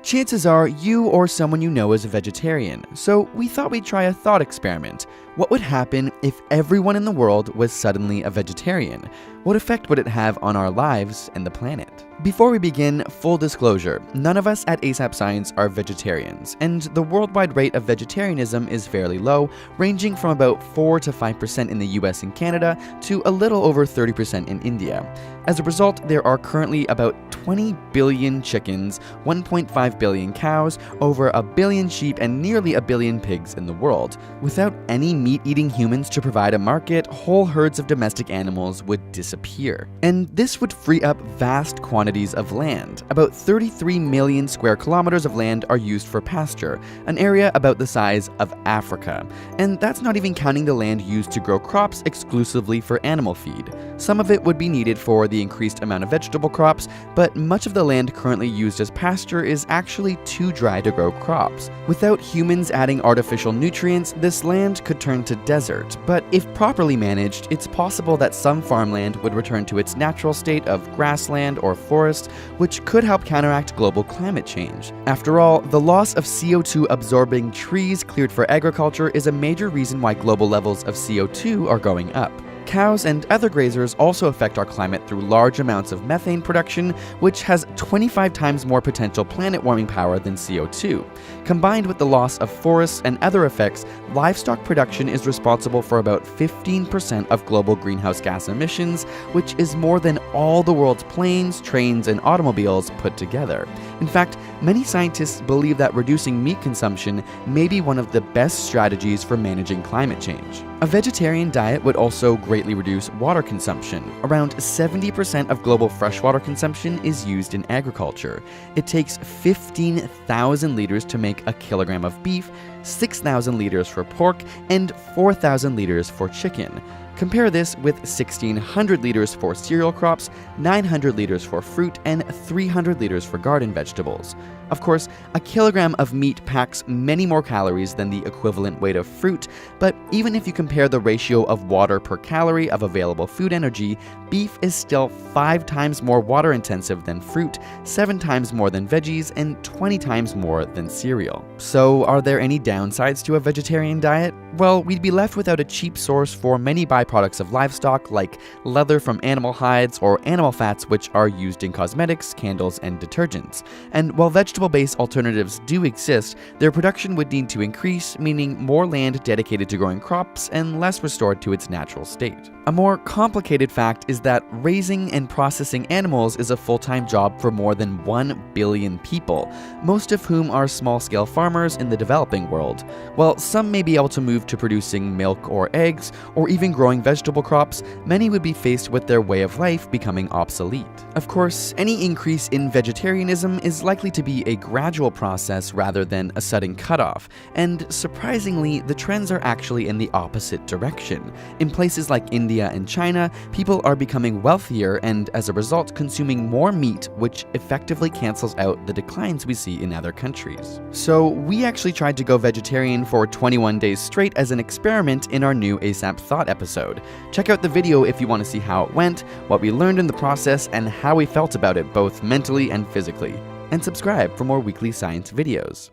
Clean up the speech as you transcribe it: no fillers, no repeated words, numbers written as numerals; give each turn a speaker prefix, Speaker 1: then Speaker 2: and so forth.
Speaker 1: Chances are you or someone you know is a vegetarian, so we thought we'd try a thought experiment. What would happen if everyone in the world was suddenly a vegetarian? What effect would it have on our lives and the planet? Before we begin, full disclosure, none of us at AsapSCIENCE are vegetarians, and the worldwide rate of vegetarianism is fairly low, ranging from about 4 to 5% in the US and Canada to a little over 30% in India. As a result, there are currently about 20 billion chickens, 1.5 billion cows, over a billion sheep, and nearly a billion pigs in the world. Without any meat-eating humans to provide a market, whole herds of domestic animals would disappear. And this would free up vast quantities of land. About 33 million square kilometers of land are used for pasture, an area about the size of Africa. And that's not even counting the land used to grow crops exclusively for animal feed. Some of it would be needed for the increased amount of vegetable crops, but much of the land currently used as pasture is actually too dry to grow crops. Without humans adding artificial nutrients, this land could turn to desert, but if properly managed, it's possible that some farmland would return to its natural state of grassland or forest, which could help counteract global climate change. After all, the loss of CO2 absorbing trees cleared for agriculture is a major reason why global levels of CO2 are going up. Cows and other grazers also affect our climate through large amounts of methane production, which has 25 times more potential planet warming power than CO2. Combined with the loss of forests and other effects, livestock production is responsible for about 15% of global greenhouse gas emissions, which is more than all the world's planes, trains, and automobiles put together. In fact, many scientists believe that reducing meat consumption may be one of the best strategies for managing climate change. A vegetarian diet would also greatly reduce water consumption. Around 70% of global freshwater consumption is used in agriculture. It takes 15,000 liters to make a kilogram of beef, 6,000 liters for pork, and 4,000 liters for chicken. Compare this with 1,600 liters for cereal crops, 900 liters for fruit, and 300 liters for garden vegetables. Of course, a kilogram of meat packs many more calories than the equivalent weight of fruit, but even if you compare the ratio of water per calorie of available food energy, beef is still 5 times more water intensive than fruit, 7 times more than veggies, and 20 times more than cereal. So are there any downsides to a vegetarian diet? Well, we'd be left without a cheap source for many byproducts of livestock like leather from animal hides or animal fats, which are used in cosmetics, candles, and detergents. And while vegetable-based alternatives do exist, their production would need to increase, meaning more land dedicated to growing crops and less restored to its natural state. A more complicated fact is that raising and processing animals is a full-time job for more than 1 billion people, most of whom are small-scale farmers in the developing world. While some may be able to move to producing milk or eggs, or even growing vegetable crops, many would be faced with their way of life becoming obsolete. Of course, any increase in vegetarianism is likely to be a gradual process rather than a sudden cutoff, and surprisingly, the trends are actually in the opposite direction. In places like India and China, people are becoming wealthier and, as a result, consuming more meat, which effectively cancels out the declines we see in other countries. So we actually tried to go vegetarian for 21 days straight as an experiment in our new ASAP Thought episode. Check out the video if you want to see how it went, what we learned in the process, and how we felt about it both mentally and physically. And subscribe for more weekly science videos.